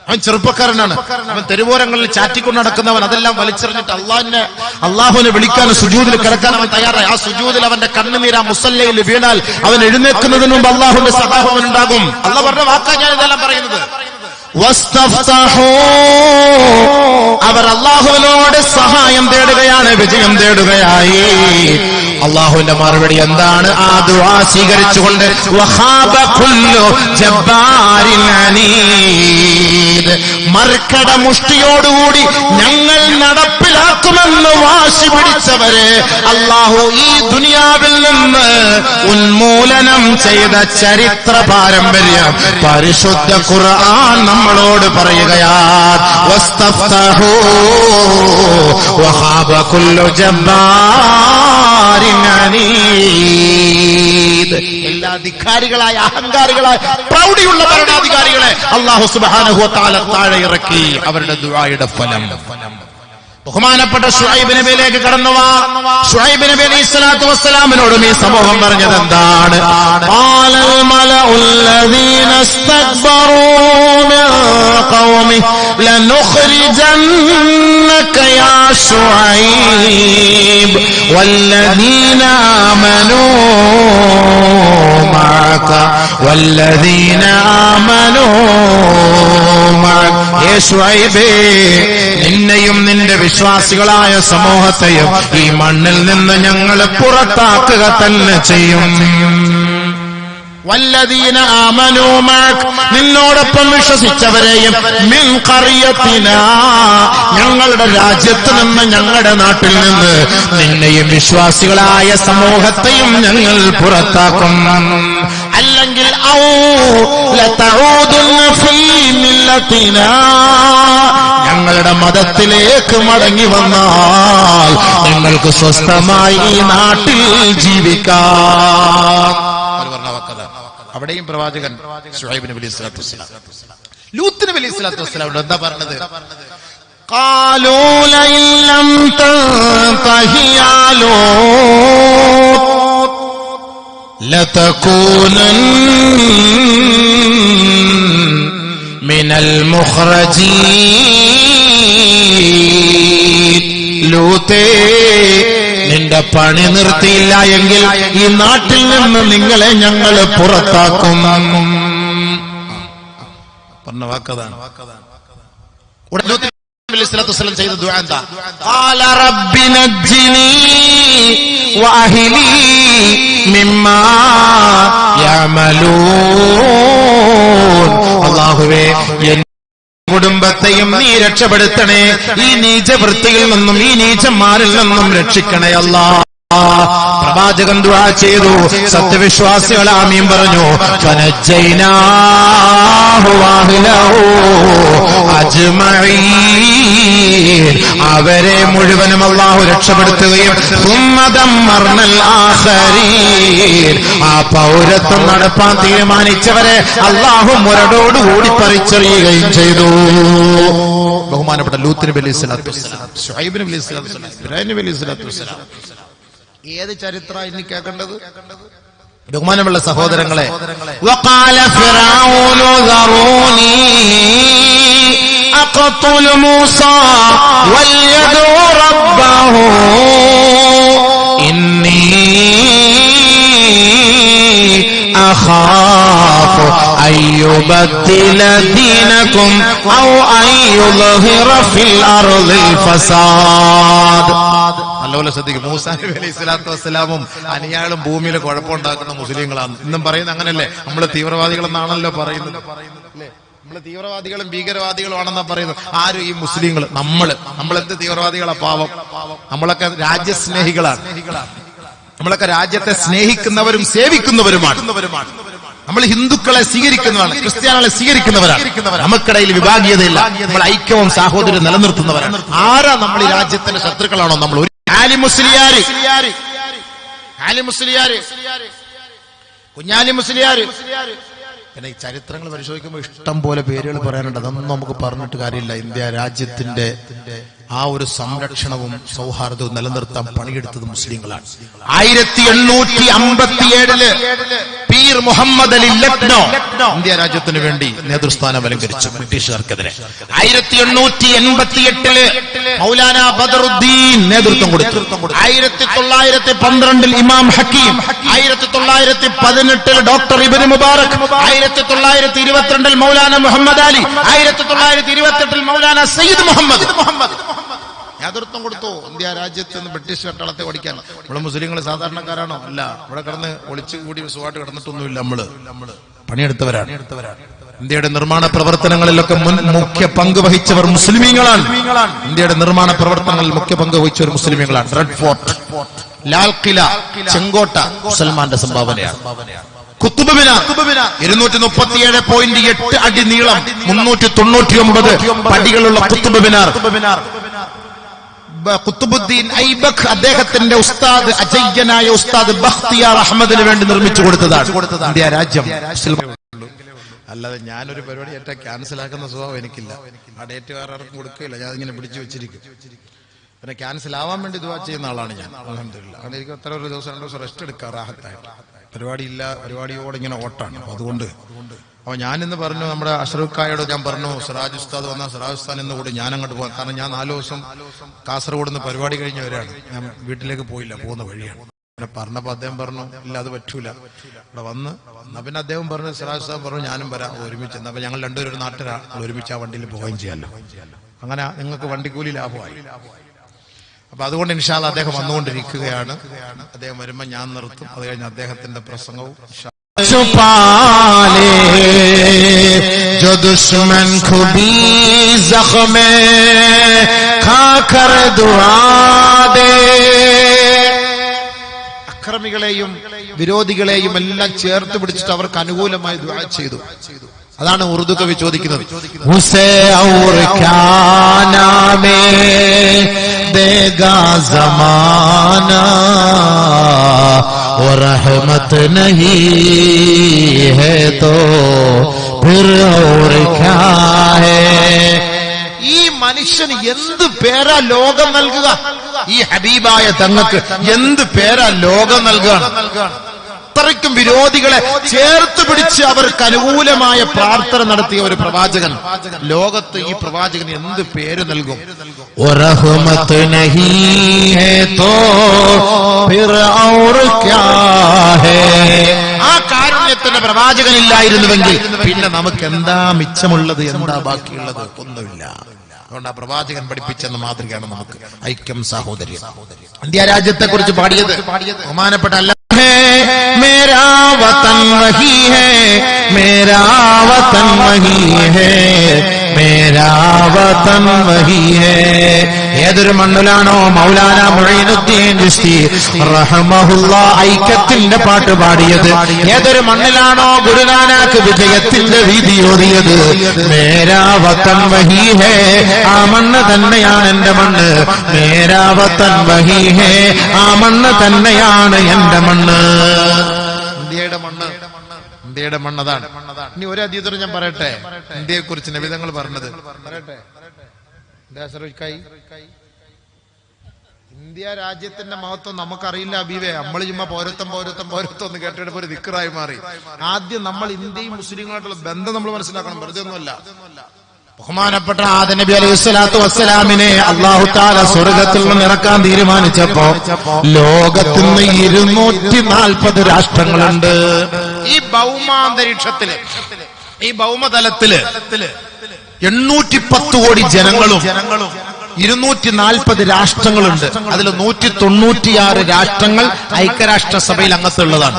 അവൻ ചെറുപ്പക്കാരനാണ്, അവൻ തെരുവോരങ്ങളിൽ ചാറ്റിക്കൊണ്ട് നടക്കുന്നവൻ. അതെല്ലാം വലിച്ചെറിഞ്ഞിട്ട് അള്ളാഹുവിനെ വിളിക്കാൻ സുജൂദിൽ കിടക്കാൻ അവൻ തയ്യാറായി. ആ സുജൂദിൽ അവന്റെ കണ്ണുനീർ ആ മുസല്ലയിൽ വീണാൽ അവൻ എഴുന്നേൽക്കുന്നതിന് മുമ്പ് അള്ളാഹുവിന്റെ സഹായം ഉണ്ടാകും. അള്ളാഹ് പറഞ്ഞ വാക്കാ ഞാൻ ഇതെല്ലാം പറയുന്നത്. അവർ അള്ളാഹുവിനോട് സഹായം തേടുകയാണ്, വിജയം തേടുകയായി. അള്ളാഹുവിന്റെ മറുപടി എന്താണ്? ആ ദുആ സ്വീകരിച്ചുകൊണ്ട് മർക്കട മുഷ്ടിയോടുകൂടി ഞങ്ങൾ നടപ്പിലാക്കുമെന്ന് വാശി പിടിച്ചവരെ അള്ളാഹു ഈ ദുനിയാവിൽ നിന്ന് ഉന്മൂലനം ചെയ്ത ചരിത്ര പാരമ്പര്യം പരിശുദ്ധ ഖുർആൻ നമ്മളോട് പറയുകയാണ്. വസ്തഫ്തഹൂ വഖാബ കുല്ലു ജബ്ബാരിൻ അനീദ്. എല്ലാ ധിക്കാരികളായ, അഹങ്കാരികളായ, പ്രൗഢിയുള്ള ഭരണാധികാരികളെ അല്ലാഹു സുബ്ഹാനഹു വ തആല താഴെ ഇറക്കി. അവരുടെ ദുആയുടെ ഫലം. ബഹുമാനപ്പെട്ട ശുഐബ് നബിയിലേക്ക് കടന്നു വാ. ശുഐബ് നബി അലൈഹിസ്സലാത്തു വസ്സലാമിനോടും ഈ സമൂഹം പറഞ്ഞത് എന്താണ്? ഖാലൽ മലഉല്ലദീന ഇസ്തക്ബറൂ മിൻ ഖൗമി ലനുഖ്രിജന്നക യാ ശുഐബ് വല്ലദീന ആമനൂ മഅക വല്ലദീന ആമനൂ മഅക. യേ ശുഐബേ, നിന്നെയും നിന്റെ വിശ്വാസികളായ സമൂഹത്തെയും ഈ മണ്ണിൽ നിന്ന് ഞങ്ങൾ പുറത്താക്കുക തന്നെ ചെയ്യും. വല്ലദീന ആമനൂ മഅക, നിന്നോടൊപ്പം വിശ്വസിച്ചവരെയും മിൻ ഖറിയത്തിനാ, ഞങ്ങളുടെ രാജ്യത്ത് നിന്ന്, ഞങ്ങളുടെ നാട്ടിൽ നിന്ന് നിന്നെയും വിശ്വാസികളായ സമൂഹത്തെയും ഞങ്ങൾ പുറത്താക്കും. അല്ലെങ്കിൽ ഔ ലതഊദുന ഫീ മില്ലത്തിനാ, ഞങ്ങളുടെ മതത്തിലേക്ക് മടങ്ങി വന്നാൽ നിങ്ങൾക്ക് സ്വസ്ഥമായി ഈ നാട്ടിൽ ജീവിക്കാം. അവിടെയും പ്രവാചകൻ ശുഐബ് നബി അലൈഹിസ്സലാത്തു വസ്സലാം ലൂത്ത് നബി അലൈഹിസ്സലാത്തു വസ്സലാം എന്താ പറഞ്ഞത്? ഖാലൂ ലഇല്ലം തൻതഹി യാ ലൂത്ത് ലതകൂനൻ മിനൽ മുഖ്റജീൻ. ലൂത്തേ, നിന്റെ പണി നിർത്തിയില്ല എങ്കിൽ ഈ നാട്ടിൽ നിന്ന് നിങ്ങളെ ഞങ്ങൾ പുറത്താക്കും. പറഞ്ഞ വാക്കതാണ്. ചെയ്ത ദുആ എന്താ? ഖാല റബ്ബി നജ്ജിനി വഅഹ്ലി മിമ്മാ യഅമലൂൻ. അല്ലാഹുവേ, കുടുംബത്തെയും നീ രക്ഷപ്പെടുത്തണേ, ഈ നീചവൃത്തിയിൽ നിന്നും ഈ നീചന്മാരിൽ നിന്നും രക്ഷിക്കണേ അല്ലാഹ്. പ്രവാചകൻ ദുആ ചെയ്തു, സത്യവിശ്വാസികൾ ആമീൻ പറഞ്ഞു. ഫനജ്ജൈനാഹു വഅഹ്ലഹു അജ്മഈൻ, അവരെ മുഴുവനും അല്ലാഹു രക്ഷപ്പെടുത്തുകയും സുമ്മ ദമ്മർനൽ ആഖരീൻ, ആ പൗരത്വം നടപ്പാൻ തീരുമാനിച്ചവരെ അല്ലാഹു മുരടോടുകൂടി പറിച്ചെറിയുകയും ചെയ്തു. ബഹുമാനപ്പെട്ട ലൂത്ത് നബി അലൈഹിസ്സലാത്തു വസ്സലാം, ശുഐബ് നബി അലൈഹിസ്സലാത്തു വസ്സലാം, ഇബ്രാഹിം നബി അലൈഹിസ്സലാത്തു വസ്സലാം. ഏത് ചരിത്രമാണ് ഇനി കേൾക്കേണ്ടത്? ബഹുമാനമുള്ള സഹോദരങ്ങളെ, വഖാല ഫിറഔനു ദറൂനി അഖ്തുൽ മൂസാ വൽയദു റബ്ബഹു ഇന്നി അഖാഫു അയ്യുബദ്ദില ദീനകും ഔ അയ്യുദ്ഹിറ ഫിൽ അർദിൽ ഫസാദ്. നല്ലപോലെ ശ്രദ്ധിക്കും. മൂസാ നബി അലൈഹിസ്സലാത്തു വസ്സലാമും അനിയാളും ഭൂമിയിൽ കുഴപ്പമുണ്ടാക്കുന്ന മുസ്ലിങ്ങളാണ്. ഇന്നും പറയുന്നത് അങ്ങനല്ലേ? നമ്മള് തീവ്രവാദികളെന്നാണല്ലോ പറയുന്നത്, അല്ലേ? നമ്മള് തീവ്രവാദികളും ഭീകരവാദികളും ആണെന്നാ പറയുന്നത്. ആരും ഈ മുസ്ലിങ്ങൾ, നമ്മളെന്ത് തീവ്രവാദികളാ? പാവം, നമ്മളൊക്കെ രാജ്യസ്നേഹികളാണ്. നമ്മളൊക്കെ രാജ്യത്തെ സ്നേഹിക്കുന്നവരും സേവിക്കുന്നവരുമാണ്. നമ്മൾ ഹിന്ദുക്കളെ സ്വീകരിക്കുന്നവരാണ്, ക്രിസ്ത്യാനികളെ സ്വീകരിക്കുന്നവരാണ്. നമുക്കിടയിൽ വിഭാഗീയതയില്ല, നമ്മൾ ഐക്യവും സാഹോദര്യം നിലനിർത്തുന്നവരാണ്. ആരാ നമ്മൾ ഈ രാജ്യത്തിന്റെ ശത്രുക്കളാണോ നമ്മൾ? കുഞ്ഞാലി മുസ്ലിയാർ. പിന്നെ ഈ ചരിത്രങ്ങൾ പരിശോധിക്കുമ്പോൾ ഇഷ്ടം പോലെ പേരുകൾ പറയാനുണ്ട്. അതൊന്നും നമുക്ക് പറഞ്ഞിട്ട് കാര്യമില്ല. ഇന്ത്യ രാജ്യത്തിന്റെ ആ ഒരു സംരക്ഷണവും സൗഹാർദ്ദവും നിലനിർത്താൻ പണിയെടുത്തത് മുസ്ലിങ്ങളാണ്. 1857 പീർ മുഹമ്മദ് അലി ലക്നോ ഇന്ത്യ രാജ്യത്തിന് വേണ്ടി നേതൃസ്ഥാനം അലങ്കരിച്ചു ബ്രിട്ടീഷുകാർക്കെതിരെ. 1888 മൗലാന ബദറുദ്ദീൻ നേതൃത്വം കൊടുത്തു. 1912 ഇമാം ഹക്കീം, 1918 ഡോക്ടർ ഇബ്നു മുബാറക്, 1922 മൗലാന മുഹമ്മദ് അലി, 1928 മൗലാന സയ്യിദ് മുഹമ്മദ് നേതൃത്വം കൊടുത്തു ഇന്ത്യ രാജ്യത്ത് നിന്ന് ബ്രിട്ടീഷ് പട്ടാളത്തെ ഓടിക്കാൻ. നമ്മള് മുസ്ലിങ്ങൾ സാധാരണക്കാരാണോ? അല്ല. ഇവിടെ കിടന്ന് ഒളിച്ചു കൂടി സുഖമായിട്ട് കിടന്നിട്ടൊന്നുമില്ല. നമ്മള് പണിയെടുത്തവരാണ്. ഇന്ത്യയുടെ നിർമ്മാണ പ്രവർത്തനങ്ങളിലൊക്കെ മുഖ്യ പങ്ക് വഹിച്ചവർ മുസ്ലിമീങ്ങളാണ്. ഇന്ത്യയുടെ നിർമ്മാണ പ്രവർത്തനങ്ങളിൽ മുഖ്യ പങ്ക് വഹിച്ചവർ മുസ്ലിമീങ്ങളാണ്. റെഡ് ഫോർട്ട്, ലാൽ കില, ചെങ്കോട്ട മുസൽമാന്റെ സംഭാവനയാണ്. കുത്തുബ് മിനാർ 237.8 അടി നീളം, 399 പടികളുള്ള കുത്തുബ് മിനാർ ഖുത്ബുദ്ദീൻ ഐബക് അദ്ദേഹത്തിന്റെ ഉസ്താദ്, അജയ്യനായ ഉസ്താദ് ബഖ്തിയാർ അഹമ്മദിന് വേണ്ടി നിർമ്മിച്ചു കൊടുത്തതാണ് ഇന്ത്യ രാജ്യം. അല്ലാതെ ഞാനൊരു പരിപാടി ഏറ്റവും ക്യാൻസൽ ആക്കുന്ന സ്വഭാവം എനിക്കില്ല. ആ ഡേറ്റ് വേറെ കൊടുക്കുകയില്ല. ഞാൻ ഇങ്ങനെ പിടിച്ചു വെച്ചിരിക്കും. പിന്നെ ക്യാൻസൽ ആവാൻ വേണ്ടി ദുആ ചെയ്യുന്ന ആളാണ് ഞാൻ. അൽഹംദുലില്ലാഹ്. കാരണം എനിക്ക് അത്ര ഒരു ദിവസം 2 ദിവസം റെസ്റ്റ് എടുക്കാം റാഹത്തായിട്ട്. പരിപാടിയില്ല, പരിപാടിയോടെ ഇങ്ങനെ ഓട്ടാണ്. അതുകൊണ്ട് അപ്പൊ ഞാനിന്ന് പറഞ്ഞു, നമ്മുടെ അഷ്റഫ്ക്കായോട് ഞാൻ പറഞ്ഞു, സിറാജ് ഉസ്താദ് വന്നാൽ സിറാജ് ഉസ്താദ് എന്ന് കൂടി ഞാൻ അങ്ങോട്ട് പോകാം. കാരണം ഞാൻ 4 ദിവസം കാസർഗോഡ് നിന്ന് പരിപാടി കഴിഞ്ഞവരാണ്. ഞാൻ വീട്ടിലേക്ക് പോയില്ല, പോകുന്ന വഴിയാണ്. പിന്നെ പറഞ്ഞപ്പോ അദ്ദേഹം പറഞ്ഞു, ഇല്ല അത് പറ്റൂല, ഇവിടെ വന്ന്. എന്നാ പിന്നെ അദ്ദേഹം പറഞ്ഞു, സിറാജ് ഉസ്താദ് പറഞ്ഞു ഞാനും വരാം ഒരുമിച്ച്. അപ്പൊ ഞങ്ങൾ രണ്ടുപേരും ഒരു നാട്ടിലാണ്, ഒരുമിച്ച് ആ വണ്ടിയിൽ പോവുകയും ചെയ്യാമല്ലോ. അങ്ങനെ നിങ്ങൾക്ക് വണ്ടിക്കൂലി ലാഭമായി. അപ്പൊ അതുകൊണ്ട് ഇൻഷാ അല്ലാഹ് അദ്ദേഹം വന്നുകൊണ്ടിരിക്കുകയാണ്. അദ്ദേഹം വരുമ്പോ ഞാൻ നിർത്തും. അത് കഴിഞ്ഞ് അദ്ദേഹത്തിന്റെ പ്രസംഗവും. छुपाले जो दुश्मन को भी जख्म खाकर दुआ दे. അക്രമികളെയും വിരോധികളെയും എല്ലാം ചേർത്ത് പിടിച്ചിട്ട് അവർക്ക് അനുകൂലമായി ദുആ ചെയ്തു. അതാണ് ഉറുദു കവി ചോദിക്കുന്നത്. उसे और क्या नामे देगा जमाना और रहमत नहीं है तो फिर और क्या है. ഈ മനുഷ്യന് എന്ത് പേരാ ലോകം നൽകുക? ഈ ഹബീബായ തങ്ങൾക്ക് എന്ത് പേരാ ലോകം നൽകുക? അത്രയ്ക്കും വിരോധികളെ ചേർത്ത് പിടിച്ച് അവർക്ക് അനുകൂലമായ പ്രാർത്ഥന നടത്തിയ ഒരു പ്രവാചകൻ. ലോകത്ത് ഈ പ്രവാചകന് എന്ത് പേര് നൽകും? റഹ്മത്ത് നഹീ ഹേ തോ ഫിർ ഔർ ക്യാ ഹേ. ആ കാരുണ്യത്തിന്റെ പ്രവാചകനില്ലായിരുന്നുവെങ്കിൽ പിന്നെ നമുക്ക് എന്താ മിച്ചമുള്ളത്? എന്താ ബാക്കിയുള്ളത്? ഒന്നുമില്ല. അതുകൊണ്ട് ആ പ്രവാചകൻ പഠിപ്പിച്ചെന്ന മാതൃകയാണ് നമുക്ക്. ഐക്യം, സാഹോദര്യം. ഇന്ത്യ രാജ്യത്തെ കുറിച്ച് പാടിയത് ബഹുമാനപ്പെട്ട അല്ല, मेरा वतन वही है, मेरा वतन वही है, मेरा वतन वही है. ഏതൊരു മണ്ണിലാണോ മൗലാന മുഈനുദ്ദീൻ ചിശ്തി റഹ്മഹുല്ലാഹ് ഐക്യത്തിന്റെ പാട്ട് പാടിയത്, ഏതൊരു മണ്ണിലാണോ ഗുരുനാനക്ക് വിജയത്തിന്റെ വീതി ഓതിയത്, മേരാ വതൻ വഹി ഹേ, ആ മണ്ണ് തന്നെയാണ് എന്റെ മണ്ണ്. മേരാ വതൻ വഹി ഹേ, ആ മണ്ണ് തന്നെയാണ് എന്റെ മണ്ണ്. ഇന്ത്യയുടെ മണ്ണ്, ഇന്ത്യയുടെ മണ്ണതാണ്. ഇനി ഒരു അതീതം ഞാൻ പറയട്ടെ, ഇന്ത്യയെ കുറിച്ച് നബിതങ്ങൾ പറഞ്ഞത് പറയട്ടെ. ഇന്ത്യ രാജ്യത്തിന്റെ മഹത്വം നമുക്കറിയില്ല അബീവേ. നമ്മൾ ചുമ്മാ പൗരത്വം പൗരത്വം പൗരത്വം എന്ന് കേട്ടിട്ട് ഒരു ദിക്റായി മാറി. ആദ്യം നമ്മൾ ഇന്ത്യയും മുസ്ലിങ്ങളുമായിട്ടുള്ള ബന്ധം നമ്മൾ മനസ്സിലാക്കണം. വെറുതെ ഒന്നുമല്ല. ബഹുമാനപ്പെട്ട ആദം നബി അലൈഹി സ്വലാത്തു വസ്സലാമിനെ അല്ലാഹു തആല സ്വർഗ്ഗത്തിൽ നിന്ന് ഇറക്കാൻ തീരുമാനിച്ചപ്പോ ലോകത്തിന് 240 രാഷ്ട്രങ്ങളുണ്ട്. ഈ ഭൗമാന്തരീക്ഷത്തില്, ഈ ഭൗമതലത്തില് 810 കോടി ജനങ്ങളും 240 രാഷ്ട്രങ്ങളുണ്ട്. അതിൽ 196 രാഷ്ട്രങ്ങൾ ഐക്യരാഷ്ട്രസഭയിൽ അംഗത്വമുള്ളതാണ്.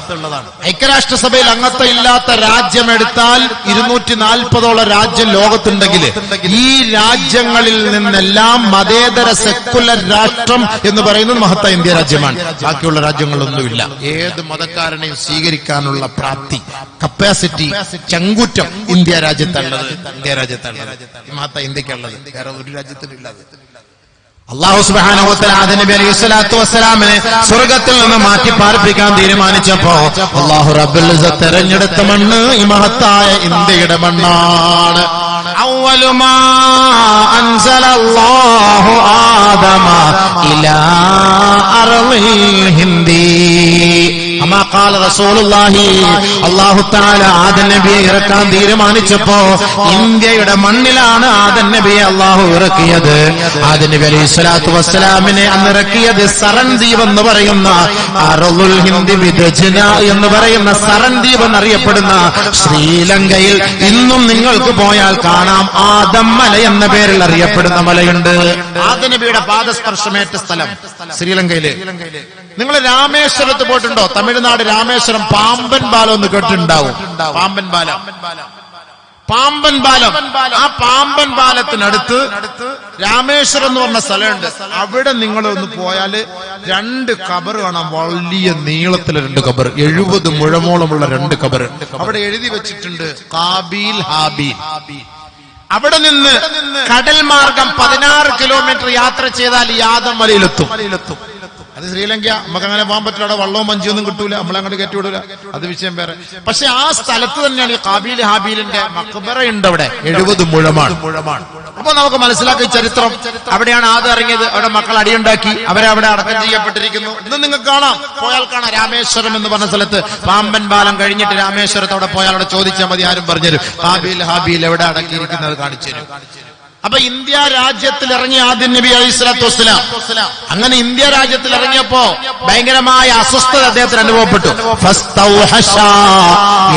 ഐക്യരാഷ്ട്രസഭയിൽ അംഗത്വം ഇല്ലാത്ത രാജ്യം എടുത്താൽ 240ഓളം രാജ്യം ലോകത്തുണ്ടെങ്കിൽ ഈ രാജ്യങ്ങളിൽ നിന്നെല്ലാം മതേതര സെക്കുലർ രാഷ്ട്രം എന്ന് പറയുന്നത് മഹത്തായ ഇന്ത്യ രാജ്യമാണ്. ബാക്കിയുള്ള രാജ്യങ്ങളൊന്നുമില്ല. ഏത് മതക്കാരനെയും സ്വീകരിക്കാനുള്ള പ്രാപ്തി, കപ്പാസിറ്റി, ചങ്കൂറ്റം ഇന്ത്യ രാജ്യത്തുള്ളത്. ഇന്ത്യ രാജ്യത്തുള്ളത്, മഹത്തായ ഇന്ത്യക്കുള്ളത്. വേറെ ഒരു രാജ്യത്തിനില്ലാതെ. അല്ലാഹു സുബ്ഹാനഹു വ തആല ആദം നബി അലൈഹി സ്വലാത്തു വസ്സലാമിനെ സ്വർഗ്ഗത്തിൽ നിന്ന് മാറ്റി പാർപ്പിക്കാൻ തീരുമാനിച്ചപ്പോ അല്ലാഹു റബ്ബുൽ ഇസ്സത്ത് തെരഞ്ഞെടുത്ത മണ്ണ് ഈ മഹത്തായ ഇന്ത്യയുടെ മണ്ണാണ്. അവ്വലു മാ അൻസലല്ലാഹു ആദമ ഇലാ അർളിൽ ഹിന്ദി അമാ ഖാല റസൂലുള്ളാഹി. അല്ലാഹു തആല ആദം നബിയെ ഇറക്കാൻ തീരുമാനിച്ചപ്പോ ഇന്ത്യയുടെ മണ്ണിലാണ് ആദം നബിയെ അല്ലാഹു ഇറക്കിയത്. ആദം നബി അലൈഹി സ്വലാത്തു വസ്സലാമിനെ അന്ന് ഇറക്കിയത് സറൻ ദ്വീപ് എന്ന് പറയുന്ന അർളുൽ ഹിന്ദ് ബിദജ്ന എന്ന് പറയുന്ന സറൻ ദ്വീപ് എന്നറിയപ്പെടുന്ന ശ്രീലങ്കയിൽ ഇന്നും നിങ്ങൾക്ക് പോയാൽ കാണാം ആദം മല എന്ന പേരിൽ അറിയപ്പെടുന്ന മലയുണ്ട്. ആദം നബിയുടെ പാദസ്പർശമേറ്റ സ്ഥലം ശ്രീലങ്കയില്. നിങ്ങൾ രാമേശ്വരത്ത് പോയിട്ടുണ്ടോ? തമിഴ്നാട് രാമേശ്വരം പാമ്പൻ പാലം ഒന്ന് കേട്ടിട്ടുണ്ടാവും. പാമ്പൻ പാലം ആ പാമ്പൻ പാലത്തിനടുത്ത് രാമേശ്വരം എന്ന് പറഞ്ഞ സ്ഥലമുണ്ട്. അവിടെ നിങ്ങൾ ഒന്ന് പോയാല് 2 ഖബർ കാണാം. വലിയ നീളത്തിലെ 2 ഖബർ, 70 മുഴമോളമുള്ള 2 ഖബർ അവിടെ എഴുതി വെച്ചിട്ടുണ്ട് ഖാബീൽ ഹാബീൽ. അവിടെ നിന്ന് കടൽ മാർഗം 16 കിലോമീറ്റർ യാത്ര ചെയ്താൽ ഈ ആദം മലയിലെത്തും. അത് ശ്രീലങ്ക. നമുക്ക് അങ്ങനെ പോകാൻ പറ്റില്ല. അവിടെ വള്ളവും മഞ്ചിയൊന്നും കിട്ടൂല, നമ്മളങ്ങോട്ട് കയറ്റി വിടൂല. അത് വിഷയം വേറെ. പക്ഷെ ആ സ്ഥലത്ത് തന്നെയാണ് ഈ ഖാബീൽ ഹാബീലിന്റെ മഖ്ബറയുണ്ട്. അവിടെ 70 മുഴമാണ്. അപ്പൊ നമുക്ക് മനസ്സിലാക്കിയ ചരിത്രം. അവിടെയാണ് ആദം ഇറങ്ങിയത്. അവിടെ മക്കൾ അടിയുണ്ടാക്കി, അവരെ അവിടെ അടക്കം ചെയ്യപ്പെട്ടിരിക്കുന്നു. ഇന്ന് നിങ്ങൾക്ക് കാണാം, പോയാൽ കാണാം. രാമേശ്വരം എന്ന് പറഞ്ഞ സ്ഥലത്ത് പാമ്പൻ പാലം കഴിഞ്ഞിട്ട് രാമേശ്വരത്ത് അവിടെ പോയാൽ അവിടെ ചോദിച്ചാൽ മതി, ആരും പറഞ്ഞുതരും ഖാബീൽ ഹാബീൽ എവിടെ അടക്കിയിരിക്കുന്നത് കാണിച്ചു തരും. അപ്പൊ ഇന്ത്യ രാജ്യത്തിൽ ഇറങ്ങിയ ആദം നബി അലൈഹി സ്വലാത്തു വസ്സലാം അങ്ങനെ ഇന്ത്യ രാജ്യത്തിൽ ഇറങ്ങിയപ്പോ ഭയങ്കരമായ അസ്വസ്ഥത അദ്ദേഹത്തിന് അനുഭവപ്പെട്ടു.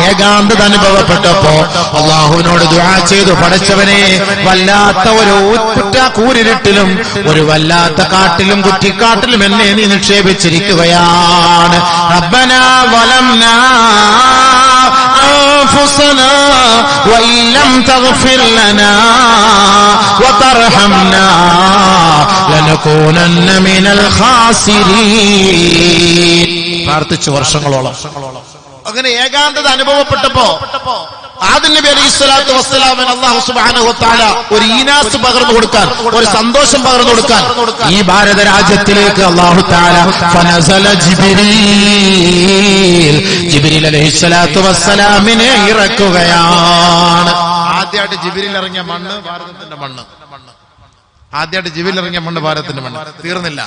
ഏകാന്തത അനുഭവപ്പെട്ടപ്പോ അള്ളാഹുവിനോട് ദുആ ചെയ്തു, പടച്ചവനെ, വല്ലാത്ത ഒരു കൂരിരുട്ടിലും ഒരു വല്ലാത്ത കാട്ടിലും കുറ്റിക്കാട്ടിലും എന്നെ നീ നിക്ഷേപിച്ചിരിക്കുകയാണ്. റബ്ബനാ വലംനാ أنفسنا وإن لم تغفر لنا وترحمنا لنكونن من الخاسرين. പ്രാർത്ഥിച്ചു വർഷങ്ങളോളം. അങ്ങനെ ഏകാന്തത അനുഭവപ്പെട്ടപ്പോ ആദം നബി അലൈഹി സ്വലാത്തു വസ്സലാമിന് അല്ലാഹു സുബ്ഹാനഹു വ തആല ഒരു ഈനാസ് പകർന്നു കൊടുക്കാൻ, ഒരു സന്തോഷം പകർന്നു കൊടുക്കാൻ ഈ ഭാരത രാജ്യത്തിലേക്ക് അല്ലാഹു തആല ഫനസല ജിബ്രീൽ അലൈഹി സ്വലാത്തു വസ്സലാമിനെ ഇറക്കുകയാണ്. ആദ്യമായിട്ട് ജിബ്രീൽ ഇറങ്ങിയ മണ്ണ് ഭാരതത്തിന്റെ മണ്ണ്. ആദ്യമായിട്ട് ജിബ്രീൽ ഇറങ്ങിയ മണ്ണ് ഭാരതത്തിന്റെ മണ്ണ്. തീർന്നില്ല.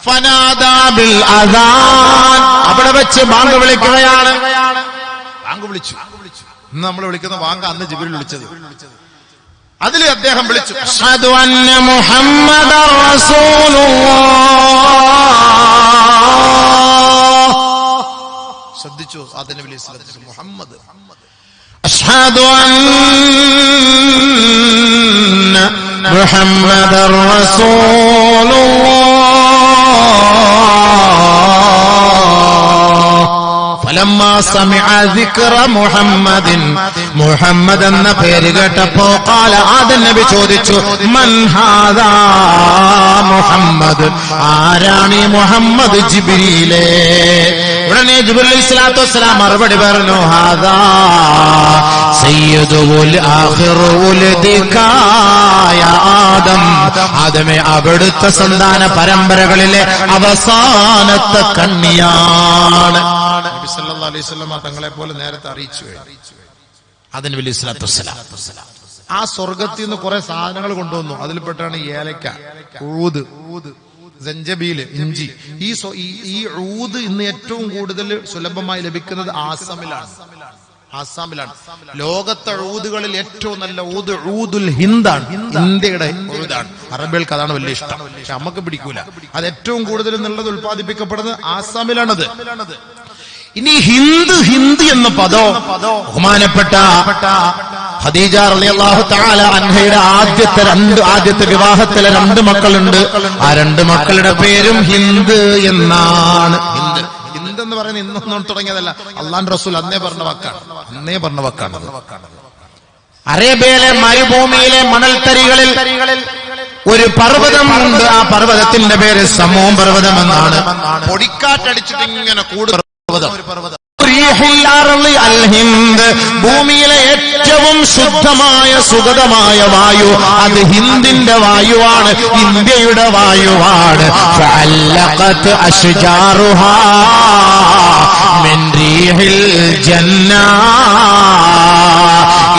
ഫനാദാ ബിൽ അദാൻ. അവിടെ വെച്ച് ബാങ്ക് വിളിക്കുകയാണ്. ബാങ്ക് വിളിച്ചു. ഇന്ന് നമ്മൾ വിളിക്കുന്ന വാങ്ക അന്ന് ജിബ്രീൽ വിളിച്ചത്. അതിൽ അദ്ദേഹം വിളിച്ചു, അശ്ഹദു അന്ന മുഹമ്മദർ റസൂലുള്ളാഹ്. ശ്രദ്ധിച്ചു ആദം നബി അലൈഹി സ്വലാത്തു വസ്സലാം മുഹമ്മദ്. അശ്ഹദു അന്ന മുഹമ്മദർ റസൂലുള്ളാഹ്. فلما سمع ذكر محمد മുഹമ്മദ് എന്ന പേര് കേട്ടപ്പോ ഖാല ആദം നബി ചോദിച്ചു, മൻ ഹാദാ മുഹമ്മദ്, ആരാണ് ഈ മുഹമ്മദ്? ജിബ്രീലേ. ഉടനെ ജിബ്രീൽ അലൈഹി സ്വലാത്തു വസ്സലാം മറുപടി പറഞ്ഞു, ഹാദാ സയ്യിദുൽ ആഖിറുൽ ദികായ ആദം. ആദമേ, അവിടുത്തെ സന്താന പരമ്പരകളിലെ അവസാനത്തെ കണ്ണിയാണ്. നബി സല്ലല്ലാഹു അലൈഹി വസല്ലം തങ്ങളെ പോലെ നേരത്തെ അറിയിച്ചു ആദം നബി അലൈഹി സ്വലാത്തു വസ്സലാം. ആ സ്വർഗത്തിൽ നിന്ന് കുറെ സാധനങ്ങൾ കൊണ്ടുവന്നു. അതിൽപ്പെട്ടാണ് ഏലക്ക, ഊദ്, സഞ്ചബീല്, ഇഞ്ചി. ഈ ഊദ് ഇന്ന് ഏറ്റവും കൂടുതൽ സുലഭമായി ലഭിക്കുന്നത് ആസാമിലാണ്. ലോകത്തെ ഊദുകളിൽ ഏറ്റവും നല്ല ഊദ് ഊദുൽ ഹിന്ദാണ്. ഇന്ത്യയുടെ ഊദാണ്. അറബികൾക്ക് അതാണ് വലിയ ഇഷ്ടം. പക്ഷെ നമുക്ക് പിടിക്കൂല. അത് ഏറ്റവും കൂടുതൽ എന്നുള്ളത് ഉൽപ്പാദിപ്പിക്കപ്പെടുന്നത് ആസാമിലാണത്. ഇനി ഹിന്ദ് എന്ന പദം ബഹുമാനപ്പെട്ട ഖദീജ റളിയല്ലാഹു തആല അൻഹയുടെ ആദ്യത്തെ വിവാഹത്തിലെ 2 മക്കളുണ്ട്. ആ 2 മക്കളുടെ പേരും ഹിന്ദ് എന്നാണ്. ഹിന്ദ് എന്ന് പറയുന്നത് ഇന്നൊന്നും തുടങ്ങിയതല്ല. അല്ലാഹുവിന്റെ റസൂൽ അന്നേ പറഞ്ഞ വാക്കാണ്. അറേബ്യയിലെ മരുഭൂമിയിലെ മണൽത്തരികളിൽ ഒരു പർവ്വതമുണ്ട്. ആ പർവ്വതത്തിന്റെ പേര് സമൂം പർവ്വതം എന്നാണ്. പൊടിക്കാറ്റടിച്ചിട്ട് ഇങ്ങനെ ഭൂമിയിലെ ഏറ്റവും ശുദ്ധമായ സുഗതമായ വായു അത് ഹിന്ദിന്റെ വായുവാണ്, ഇന്ത്യയുടെ വായുവാണ്. ഫഅല്ലഖത് അശ്ജാറുഹാ മിൻ റീഹിൽ ജന്ന.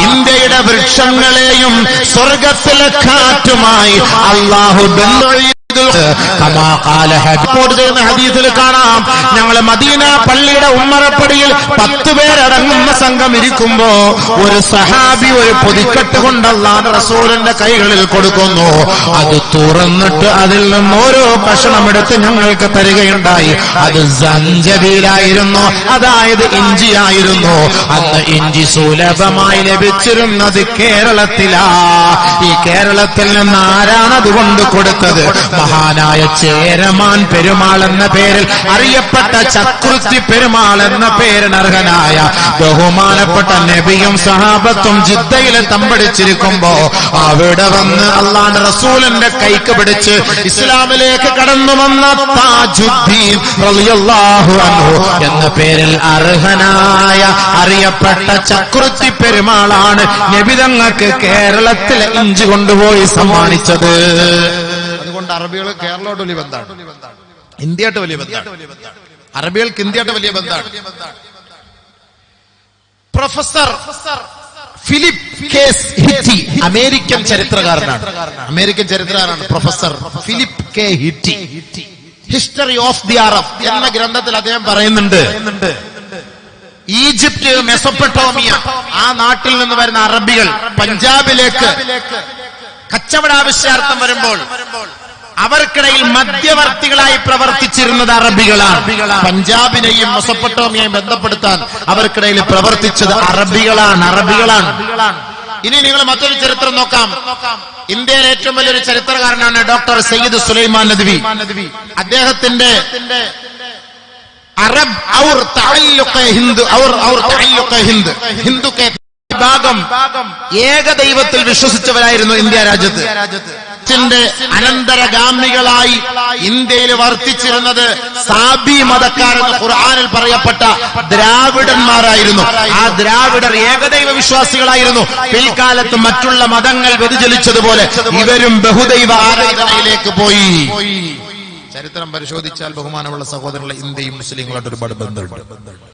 ഇന്ത്യയുടെ വൃക്ഷങ്ങളെയും സ്വർഗത്തിലെ കാറ്റുമായി അല്ലാഹു ബന്ധ ഹദീസിൽ കാണാം, ഞങ്ങൾ മദീന പള്ളിയുടെ ഉമ്മറപ്പടിയിൽ 10 പേരടങ്ങുന്ന സംഘം ഇരിക്കുമ്പോ ഒരു സഹാബി ഒരു പൊതിക്കെട്ട് കൊണ്ട് അല്ലാഹുവിന്റെ റസൂലിന്റെ കൈകളിൽ കൊടുക്കുന്നു. അത് തുറന്നിട്ട് അതിൽ നിന്ന് ഓരോ കഷണമെടുത്ത് ഞങ്ങൾക്ക് തരികയുണ്ടായി. അത് സഞ്ചബീലായിരുന്നു, അതായത് ഇഞ്ചിയായിരുന്നു. അന്ന് ഇഞ്ചി സുലഭമായി ലഭിച്ചിരുന്നത് കേരളത്തിലാ. ഈ കേരളത്തിൽ നിന്ന് ആരാണ് അതുകൊണ്ട് കൊടുത്തത്? മഹാനായ ചേരമാൻ പെരുമാൾ എന്ന പേരിൽ അറിയപ്പെട്ട ചക്രുത്തി പെരുമാൾ എന്ന പേരിന് അർഹനായ ബഹുമാനപ്പെട്ട നബിയും സഹാബത്തും ജിദ്ദയിൽ തമ്പടിച്ചിരിക്കുമ്പോ അവിടെ വന്ന് അല്ലാഹുവിന്റെ റസൂലിന്റെ കൈക്ക് പിടിച്ച് ഇസ്ലാമിലേക്ക് കടന്നു വന്ന താജുദ്ദീൻ റളിയല്ലാഹു അൻഹു എന്ന പേരിൽ അർഹനായ അറിയപ്പെട്ട ചക്രുത്തി പെരുമാളാണ് നബി തങ്ങൾക്ക് കേരളത്തിലെ ഇഞ്ചി കൊണ്ടുപോയി സമ്മാനിച്ചത്. അതുകൊണ്ട് അറബികൾ കേരളോട്ട് വലിയ ബന്ധമാണ്, ഇന്ത്യയായിട്ട് വലിയ ബന്ധമാണ്, അറബികൾക്ക് ഇന്ത്യയായിട്ട് വലിയ ബന്ധമാണ്. പ്രൊഫസർ ഫിലിപ്പ് കേസ് ഹിറ്റി അമേരിക്കൻ ചരിത്രകാരനാണ്. Professor Philip K Hitti history of the Arab എന്ന ഗ്രന്ഥത്തിൽ അദ്ദേഹം പറയുന്നുണ്ട്, ഈജിപ്ത്, മെസൊപ്പൊട്ടോമിയ ആ നാട്ടിൽ നിന്ന് വരുന്ന അറബികൾ പഞ്ചാബിലേക്ക് കച്ചവടാവശ്യാർത്ഥം വരുമ്പോൾ അവർക്കിടയിൽ മധ്യവർത്തികളായി പ്രവർത്തിച്ചിരുന്നത് അറബികളാണ്. പഞ്ചാബിനെയും മെസൊപ്പൊട്ടോമിയയും ബന്ധപ്പെടുത്താൻ അവർക്കിടയിൽ പ്രവർത്തിച്ചത് അറബികളാണ്. ഇനി നിങ്ങൾ മറ്റൊരു ചരിത്രം നോക്കാം. ഇന്ത്യയിലെ ഏറ്റവും വലിയൊരു ചരിത്രകാരനാണ് ഡോക്ടർ സയ്യിദ് സുലൈമാൻ നദ്വി. അദ്ദേഹത്തിന്റെ അറബ് ഔർ തഅല്ലുഖെ ഹിന്ദ് ഹിന്ദുക്കെ ഭാഗം ഏകദൈവത്തിൽ വിശ്വസിച്ചവരായിരുന്നു ഇന്ത്യ രാജ്യത്ത്. അനന്തരഗാമികളായി ഇന്ത്യയിൽ വർത്തിച്ചിരുന്നത് സാബി മതക്കാരെന്ന് ഖുർആനിൽ പറയപ്പെട്ട ദ്രാവിഡന്മാരായിരുന്നു. ആ ദ്രാവിഡർ ഏകദൈവ വിശ്വാസികളായിരുന്നു. പിൽക്കാലത്ത് മറ്റുള്ള മതങ്ങൾ വ്യതിചലിച്ചതുപോലെ ഇവരും ബഹുദൈവ ആരാധനയിലേക്ക് പോയി. ചരിത്രം പരിശോധിച്ചാൽ ബഹുമാനമുള്ള സഹോദരങ്ങളെ, ഇന്ത്യയും മുസ്ലിങ്ങളായിട്ട് ഒരുപാട് ബന്ധമുണ്ട്.